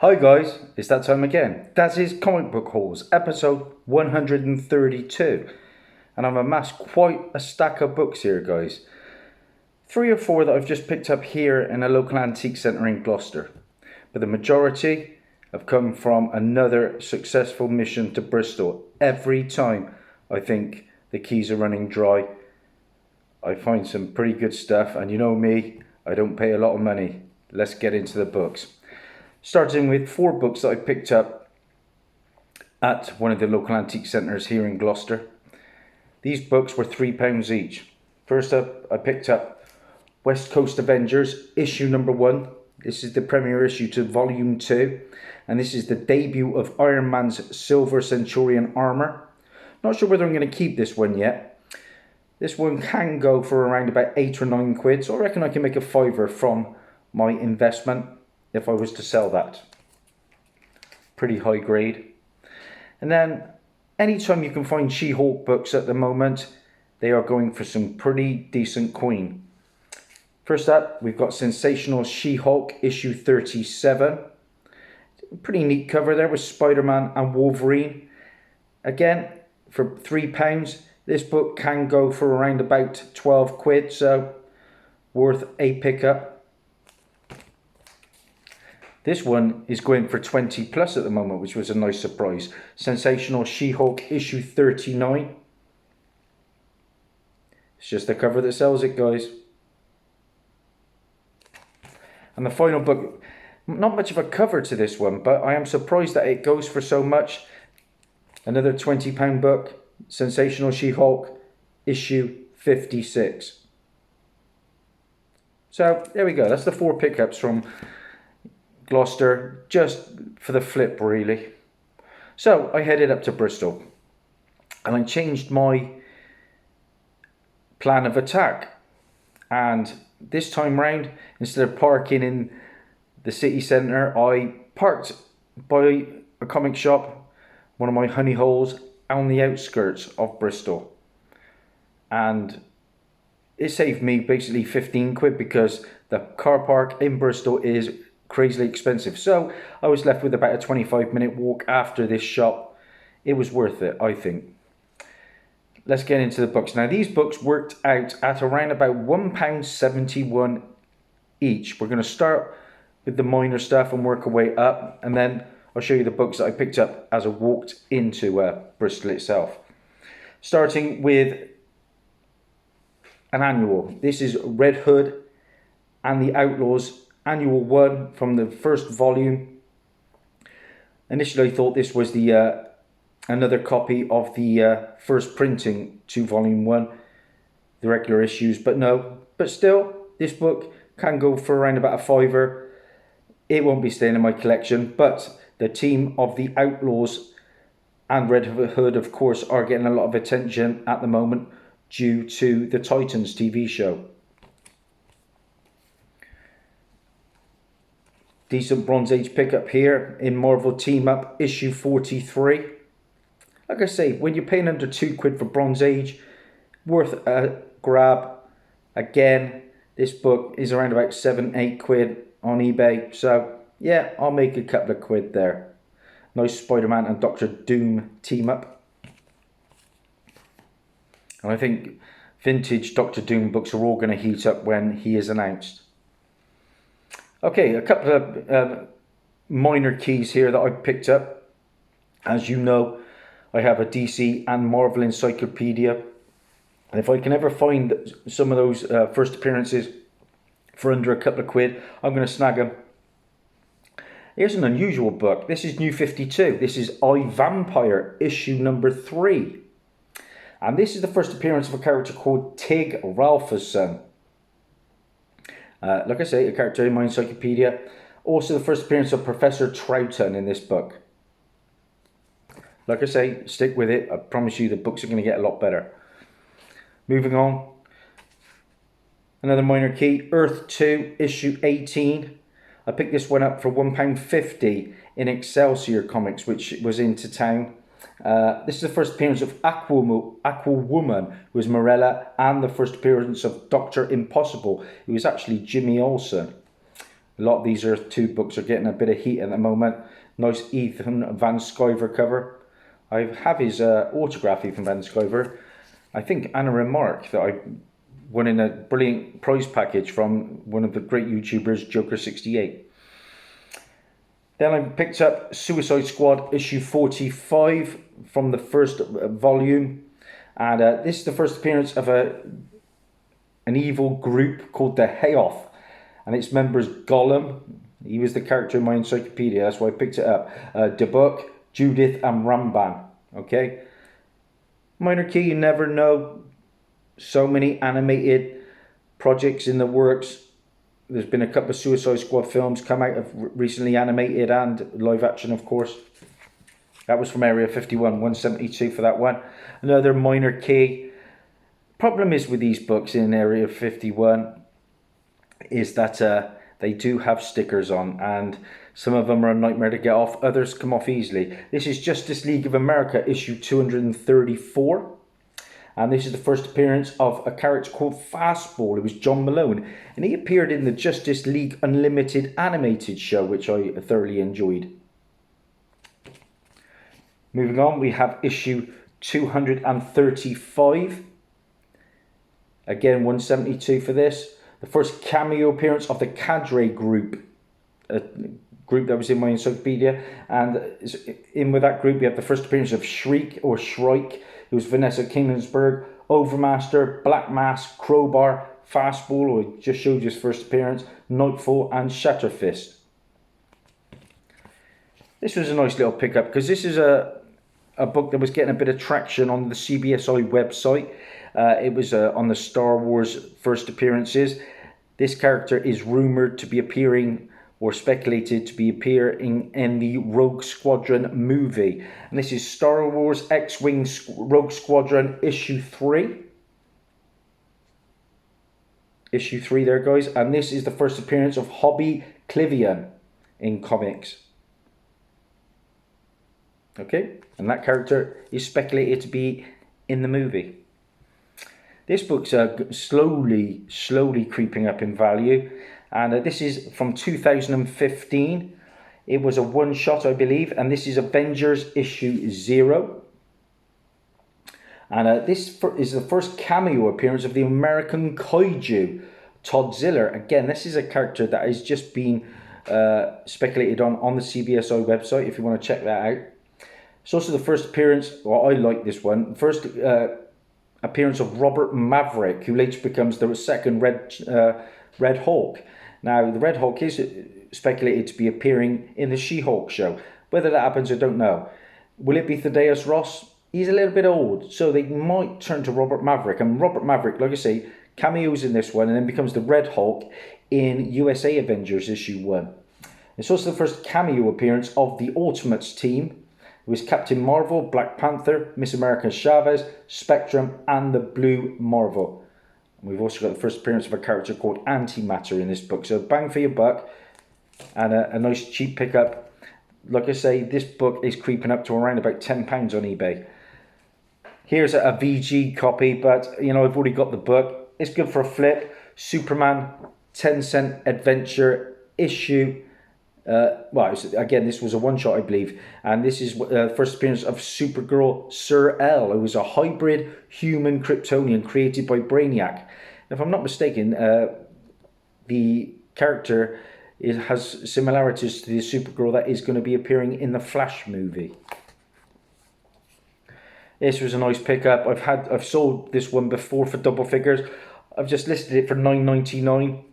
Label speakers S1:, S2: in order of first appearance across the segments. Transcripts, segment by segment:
S1: Hi guys, it's that time again. Dazzie's Comic Book Hauls, episode 132. And I've amassed quite a stack of books here, guys. 3 or 4 that I've just picked up here in a local antique centre in Gloucester. But the majority have come from another successful mission to Bristol. Every time I think the keys are running dry, I find some pretty good stuff. And you know me, I don't pay a lot of money. Let's get into the books. Starting with 4 books that I picked up at one of the local antique centres here in Gloucester. These books were £3 each. First up, I picked up West Coast Avengers Issue Number 1. This is the premiere issue to Volume 2. And this is the debut of Iron Man's Silver Centurion armour. Not sure whether I'm going to keep this one yet. This one can go for around about 8 or 9 quid. So I reckon I can make a fiver from my investment if I was to sell that. Pretty high grade. And then anytime you can find She-Hulk books at the moment, they are going for some pretty decent coin. First up, we've got Sensational She-Hulk issue 37. Pretty neat cover there with Spider-Man and Wolverine. Again, for £3, this book can go for around about 12 quid, so worth a pickup. This one is going for 20 plus at the moment, which was a nice surprise. Sensational She-Hulk issue 39. It's just the cover that sells it, guys. And the final book, not much of a cover to this one, but I am surprised that it goes for so much. Another £20 book, Sensational She-Hulk issue 56. So there we go. That's the 4 pickups from Gloucester, just for the flip really. So I headed up to Bristol and I changed my plan of attack, and this time round, instead of parking in the city centre, I parked by a comic shop, one of my honey holes, on the outskirts of Bristol, and it saved me basically 15 quid because the car park in Bristol is crazily expensive. So I was left with about a 25-minute walk after this shop. It was worth it, I think. Let's get into the books. Now, these books worked out at around about £1.71 each. We're going to start with the minor stuff and work our way up, and then I'll show you the books that I picked up as I walked into Bristol itself. Starting with an annual. This is Red Hood and the Outlaws Annual 1 from the first volume. Initially I thought this was the another copy of the first printing to Volume 1, the regular issues, but no. But still, this book can go for around about a fiver. It won't be staying in my collection, but the team of the Outlaws and Red Hood, of course, are getting a lot of attention at the moment due to the Titans TV show. Decent Bronze Age pickup here in Marvel Team Up issue 43. Like I say, when you're paying under 2 quid for Bronze Age, worth a grab. Again, this book is around about 7-8 quid on eBay. So yeah, I'll make a couple of quid there. Nice Spider-Man and Doctor Doom team up. And I think vintage Doctor Doom books are all going to heat up when he is announced. Okay, a couple of minor keys here that I picked up. As you know, I have a DC and Marvel encyclopedia. And if I can ever find some of those first appearances for under a couple of quid, I'm going to snag them. Here's an unusual book. This is New 52. This is I, Vampire, issue number 3. And this is the first appearance of a character called Tig Ralphison. Like I say, a character in my encyclopedia. Also the first appearance of Professor Troughton in this book. Like I say, stick with it. I promise you the books are going to get a lot better. Moving on. Another minor key. Earth 2, issue 18. I picked this one up for £1.50 in Excelsior Comics, which was into town. This is the first appearance of Aquawoman, who was Morella, and the first appearance of Dr. Impossible, who was actually Jimmy Olsen. A lot of these two books are getting a bit of heat at the moment. Nice Ethan Van Sciver cover. I have his autograph, Ethan Van Sciver. I think Anna remarked that I won in a brilliant prize package from one of the great YouTubers, Joker68. Then I picked up Suicide Squad issue 45 from the first volume. And this is the first appearance of an evil group called the Hayoth. And its members Gollum. He was the character in my encyclopedia. That's why I picked it up. Debuk, Judith and Ramban. Okay. Minor key, you never know. So many animated projects in the works. There's been a couple of Suicide Squad films come out of recently, animated and live action, of course. That was from Area 51, 172 for that one. Another minor key. Problem is with these books in Area 51 is that they do have stickers on, and some of them are a nightmare to get off. Others come off easily. This is Justice League of America issue 234. And this is the first appearance of a character called Fastball. It was John Malone. And he appeared in the Justice League Unlimited animated show, which I thoroughly enjoyed. Moving on, we have issue 235. Again, 172 for this. The first cameo appearance of the Cadre group. A group that was in my encyclopedia. And in with that group, we have the first appearance of Shriek or Shrike. It was Vanessa Kingsburg, Overmaster, Black Mask, Crowbar, Fastball, who I just showed you his first appearance, Nightfall and Shatterfist. This was a nice little pickup because this is a book that was getting a bit of traction on the CBSI website. It was on the Star Wars first appearances. This character is rumoured to be appearing or speculated to be appearing in the Rogue Squadron movie. And this is Star Wars X-Wing Rogue Squadron issue 3. Issue 3 there, guys. And this is the first appearance of Hobby Clivian in comics. Okay, and that character is speculated to be in the movie. This book's slowly creeping up in value. And this is from 2015. It was a one-shot, I believe. And this is Avengers issue 0. And this is the first cameo appearance of the American Kaiju, Todzilla. Again, this is a character that has just been speculated on the CBSI website, if you want to check that out. It's also the first appearance, well, I like this one, first appearance of Robert Maverick, who later becomes the second Red Hulk. Now, the Red Hulk is speculated to be appearing in the She-Hulk show. Whether that happens, I don't know. Will it be Thaddeus Ross? He's a little bit old, so they might turn to Robert Maverick. And Robert Maverick, like I say, cameos in this one and then becomes the Red Hulk in USA Avengers Issue 1. It's also the first cameo appearance of the Ultimates team. It was Captain Marvel, Black Panther, Miss America Chavez, Spectrum, and the Blue Marvel. And we've also got the first appearance of a character called Antimatter in this book. So bang for your buck and a nice cheap pickup. Like I say, this book is creeping up to around about £10 on eBay. Here's a VG copy, but you know, I've already got the book. It's good for a flip. Superman 10-cent adventure issue. Again, this was a one-shot, I believe. And this is the first appearance of Supergirl Sir El, who was a hybrid human Kryptonian created by Brainiac. If I'm not mistaken, the character has similarities to the Supergirl that is going to be appearing in the Flash movie. This was a nice pickup. I've sold this one before for double figures. I've just listed it for $9.99,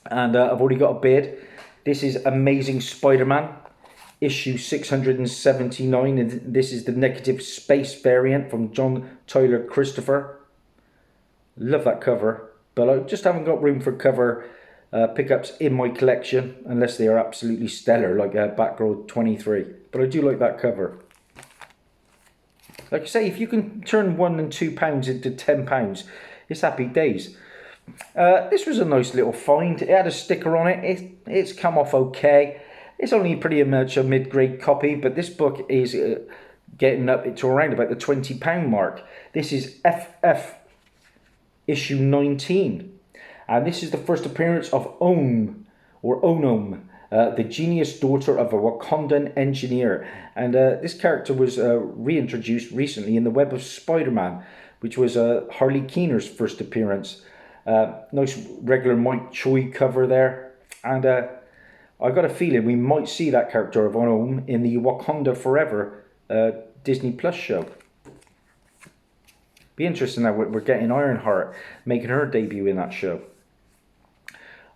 S1: and I've already got a bid. This is Amazing Spider-Man, issue 679, and this is the negative space variant from John Tyler Christopher. Love that cover, but I just haven't got room for cover pickups in my collection unless they are absolutely stellar, like Batgirl 23. But I do like that cover. Like I say, if you can turn £1 and £2 into £10, it's happy days. This was a nice little find. It had a sticker on it. It's come off okay. It's only pretty much a mid-grade copy, but this book is getting up to around about the £20 mark. This is FF issue 19. And this is the first appearance of Ohm, or Onom, the genius daughter of a Wakandan engineer. And this character was reintroduced recently in the Web of Spider-Man, which was Harley Keener's first appearance. Nice regular Mike Choi cover there. And I got a feeling we might see that character of Onom in the Wakanda Forever Disney Plus show. Be interesting now we're getting Ironheart making her debut in that show.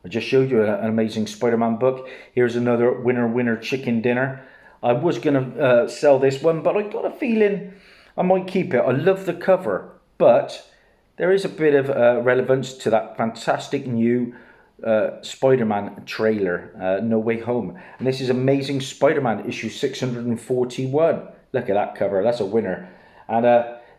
S1: I just showed you an amazing Spider-Man book. Here's another winner chicken dinner. I was going to sell this one, but I got a feeling I might keep it. I love the cover, but there is a bit of relevance to that fantastic new Spider-Man trailer, No Way Home. And this is Amazing Spider-Man issue 641. Look at that cover. That's a winner. And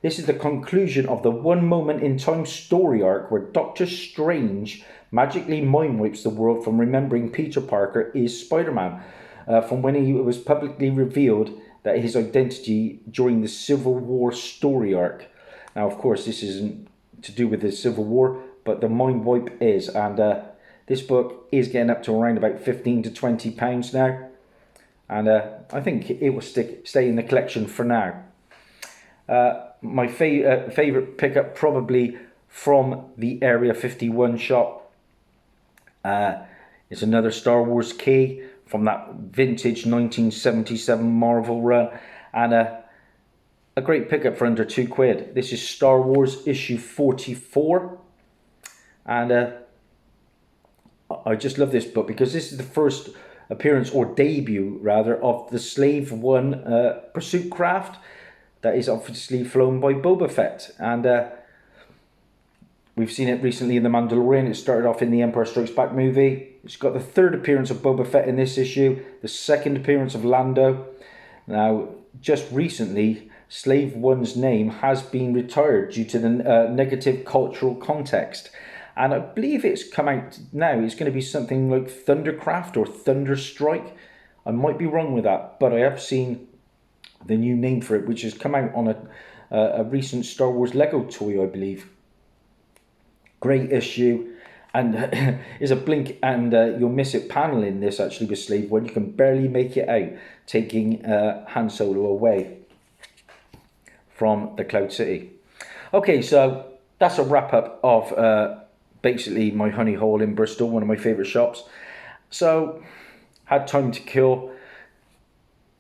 S1: this is the conclusion of the One Moment in Time story arc where Doctor Strange magically mind wipes the world from remembering Peter Parker is Spider-Man, from when he was publicly revealed that his identity during the Civil War story arc. Now, of course, this isn't to do with the Civil War, but the mind wipe is, and this book is getting up to around about £15 to £20 now, and I think it will stay in the collection for now. My favourite pickup probably from the Area 51 shop. It's another Star Wars key from that vintage 1977 Marvel run, and a great pickup for under £2. This is Star Wars issue 44, and I just love this book because this is the first appearance, or debut rather, of the Slave One pursuit craft that is obviously flown by Boba Fett, and we've seen it recently in The Mandalorian. It started off in the Empire Strikes Back movie. It's got the third appearance of Boba Fett in this issue, the second appearance of Lando. Now, just recently, Slave One's name has been retired due to the negative cultural context. And I believe it's come out now. It's going to be something like Thundercraft or Thunderstrike. I might be wrong with that, but I have seen the new name for it, which has come out on a recent Star Wars Lego toy, I believe. Great issue, and there's a blink and you'll miss it panel in this actually with Slave One. You can barely make it out, taking Han Solo away from the Cloud City. Okay, so that's a wrap up of basically my honey hole in Bristol, one of my favourite shops. So, had time to kill.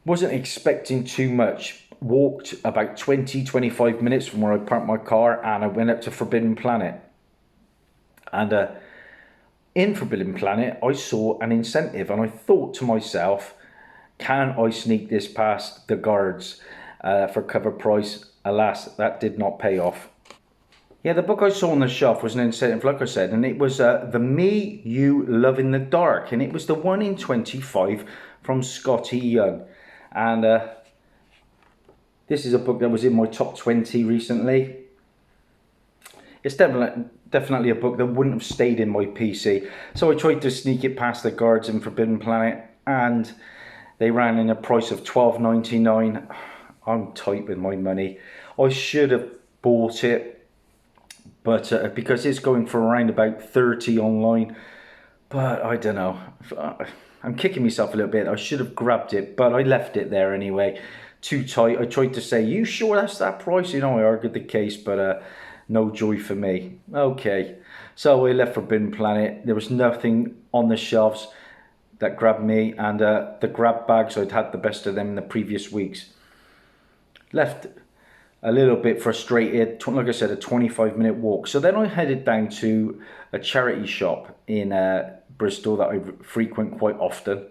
S1: Wasn't expecting too much. Walked about 20-25 minutes from where I parked my car, and I went up to Forbidden Planet. And in Forbidden Planet, I saw an incentive, and I thought to myself, can I sneak this past the guards for cover price? Alas, that did not pay off. Yeah, the book I saw on the shelf was an incentive, like I said, and it was The Me You Love in the Dark, and it was the 1 in 25 from Scotty Young. And this is a book that was in my top 20 recently. It's definitely a book that wouldn't have stayed in my PC. So I tried to sneak it past the guards in Forbidden Planet, and they ran in a price of $12.99. I'm tight with my money. I should have bought it, but because it's going for around about 30 online. But I don't know. I'm kicking myself a little bit. I should have grabbed it, but I left it there anyway. Too tight. I tried to say, you sure that's that price? You know, I argued the case, but no joy for me. Okay, so we left Forbidden Planet. There was nothing on the shelves that grabbed me, and the grab bags, I'd had the best of them in the previous weeks. Left a little bit frustrated. Like I said, a 25-minute walk. So then I headed down to a charity shop in Bristol that I frequent quite often,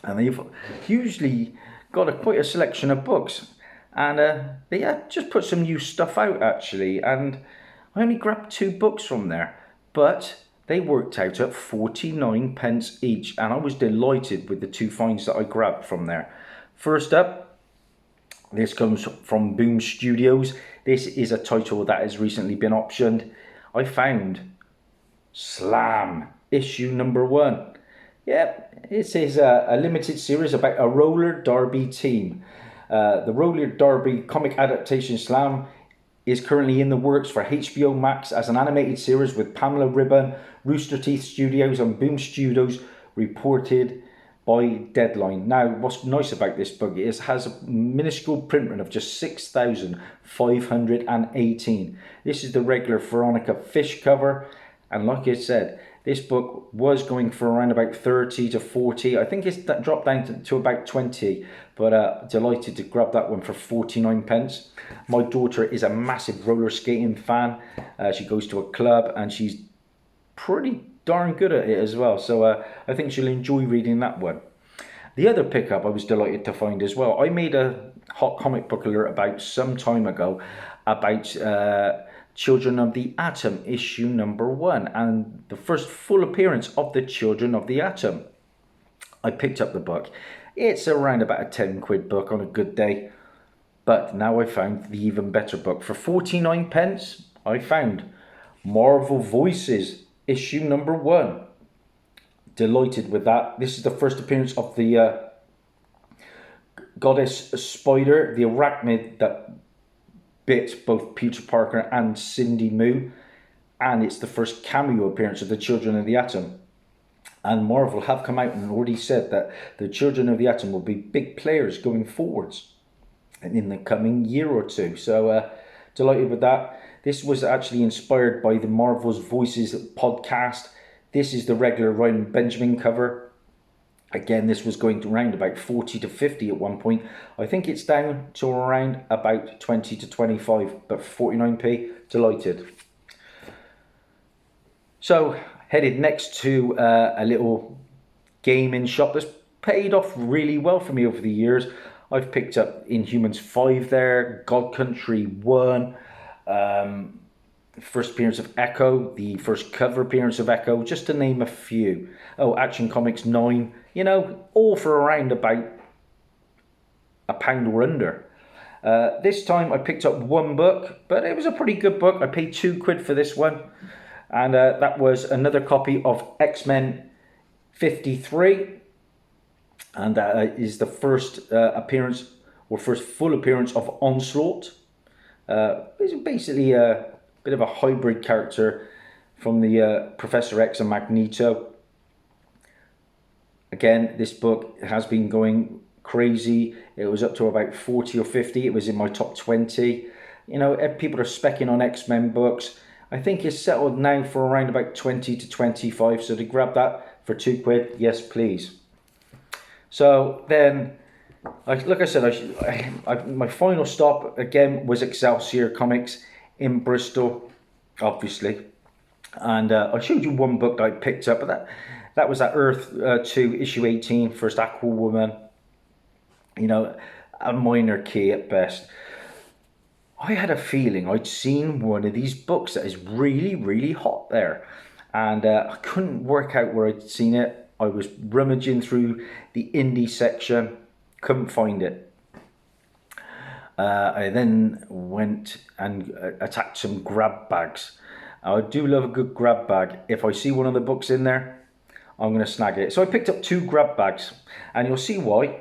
S1: and they've usually got quite a selection of books. And they had just put some new stuff out, actually. And I only grabbed 2 books from there. But they worked out at 49p each. And I was delighted with the 2 finds that I grabbed from there. First up, this comes from Boom Studios. This is a title that has recently been optioned. I found Slam, issue number 1. Yep, this is a limited series about a roller derby team. The roller derby comic adaptation Slam is currently in the works for HBO Max as an animated series with Pamela Ribon, Rooster Teeth Studios and Boom Studios, reported by Deadline. Now, what's nice about this book is it has a minuscule print run of just 6,518. This is the regular Veronica Fish cover, and like I said, this book was going for around about 30 to 40. I think it's dropped down to about 20, but delighted to grab that one for 49 pence. My daughter is a massive roller skating fan. She goes to a club and she's pretty darn good at it as well. So I think she'll enjoy reading that one. The other pickup I was delighted to find as well. I made a hot comic book alert about some time ago about Children of the Atom, issue number 1, and the first full appearance of the Children of the Atom. I picked up the book. It's around about a 10 quid book on a good day, but now I found the even better book. For 49 pence, I found Marvel Voices, issue number 1. Delighted with that. This is the first appearance of the goddess spider, the arachnid that bit both Peter Parker and Cindy Moo, and it's the first cameo appearance of the Children of the Atom. And Marvel have come out and already said that the Children of the Atom will be big players going forwards in the coming year or two. So delighted with that. This was actually inspired by the Marvel's Voices podcast. This is the regular Ryan Benjamin cover. Again, this was going to around about 40 to 50 at one point. I think it's down to around about 20 to 25, but 49p, delighted. So, headed next to a little gaming shop that's paid off really well for me over the years. I've picked up Inhumans 5 there, God Country 1, first appearance of Echo, the first cover appearance of Echo, just to name a few. Oh, Action Comics 9, you know, all for around about £1 or under. This time I picked up one book, but it was a pretty good book. I paid £2 for this one, and that was another copy of X-Men 53, and that is the first appearance, or first full appearance of Onslaught. It's basically a bit of a hybrid character from the Professor X and Magneto. Again, this book has been going crazy. It was up to about 40 or 50. It was in my top 20. You know, people are specking on X-Men books. I think it's settled now for around about 20 to 25. So to grab that for £2, yes please. So then, like I said, my final stop again was Excelsior Comics in Bristol, obviously. And I showed you one book that I picked up, but that was that Earth 2 issue 18, first Aquawoman. You know, a minor key at best. I had a feeling I'd seen one of these books that is really, really hot there. And I couldn't work out where I'd seen it. I was rummaging through the indie section, couldn't find it. I then went and attacked some grab bags. I do love a good grab bag. If I see one of the books in there, I'm going to snag it. So I picked up 2 grab bags, and you'll see why.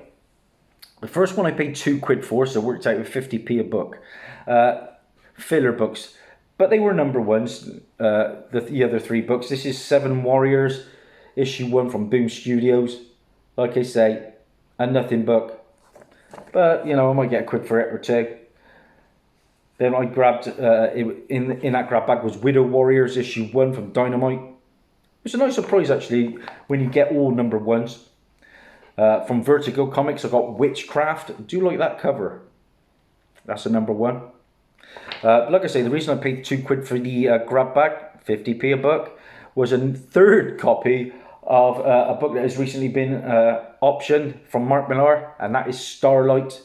S1: The first one I paid £2 for, so it worked out with 50p a book. Filler books, but they were number ones. The other 3 books. This is 7 Warriors, issue 1 from Boom Studios. Like I say, a nothing book, but you know, I might get £1 for it or 2. Then I grabbed in that grab bag was Widow Warriors, issue 1 from Dynamite. It's a nice surprise actually when you get all number ones. From Vertigo Comics, I got Witchcraft. I do like that cover. That's a number 1. Like I say, the reason I paid £2 for the grab bag, 50p a book, was a third copy of a book that has recently been optioned from Mark Millar, and that is Starlight,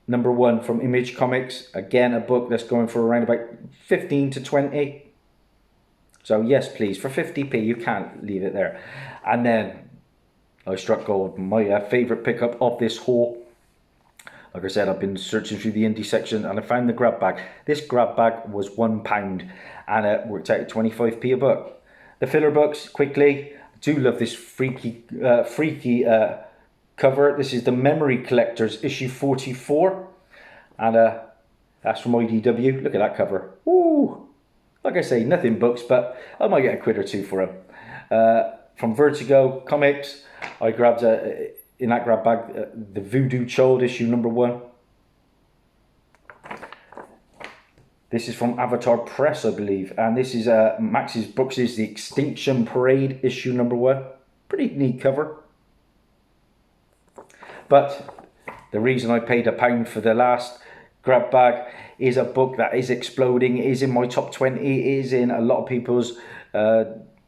S1: number 1 from Image Comics. Again, a book that's going for around about 15 to 20. So yes, please, for 50p, you can't leave it there. And then I struck gold. My favourite pickup of this haul. Like I said, I've been searching through the indie section and I found the grab bag. This grab bag was £1 and it worked out at 25p a book. The filler books, quickly. I do love this freaky cover. This is the Memory Collectors, issue 44. And That's from IDW. Look at that cover. Woo! Like I say, nothing books, but I might get a quid or two for them. From Vertigo Comics, I grabbed in that grab bag the Voodoo Child issue #1. This is from Avatar Press, I believe, and this is Max's Books' The Extinction Parade issue #1. Pretty neat cover. But the reason I paid £1 for the last grab bag is a book that is exploding, is in my top 20, is in a lot of people's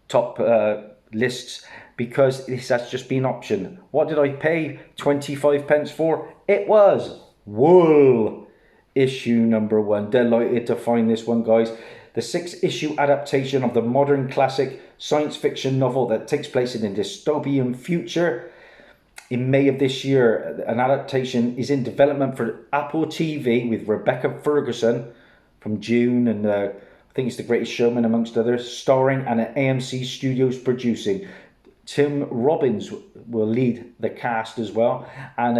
S1: top lists, because this has just been optioned. What did I pay 25p for? It was Wool issue #1. Delighted to find this one, guys. The 6-issue adaptation of the modern classic science fiction novel that takes place in a dystopian future. In May of this year, an adaptation is in development for Apple TV with Rebecca Ferguson from June, and I think it's The Greatest Showman amongst others, starring, and at AMC Studios producing. Tim Robbins will lead the cast as well, and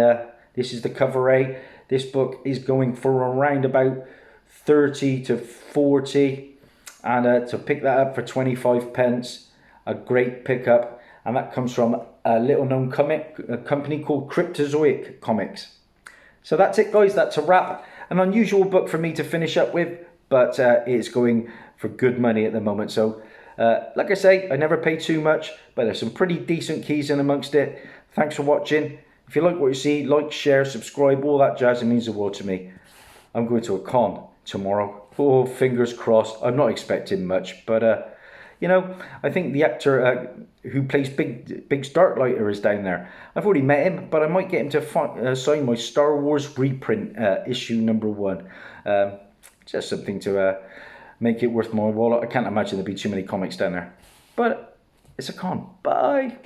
S1: this is the cover A. This book is going for around about 30 to 40, and to pick that up for 25p, a great pickup, and that comes from a little known company called Cryptozoic Comics. So that's it, guys. That's a wrap. An unusual book for me to finish up with, but it's going for good money at the moment. So like I say, I never pay too much, but there's some pretty decent keys in amongst it. Thanks for watching. If you like what you see, like, share, subscribe, all that jazz. It means the world to me. I'm going to a con tomorrow. Oh, fingers crossed. I'm not expecting much, but you know, I think the actor who plays Big Starlighter is down there. I've already met him, but I might get him to sign my Star Wars reprint issue #1. Just something to make it worth my wallet. I can't imagine there'd be too many comics down there, but it's a con. Bye.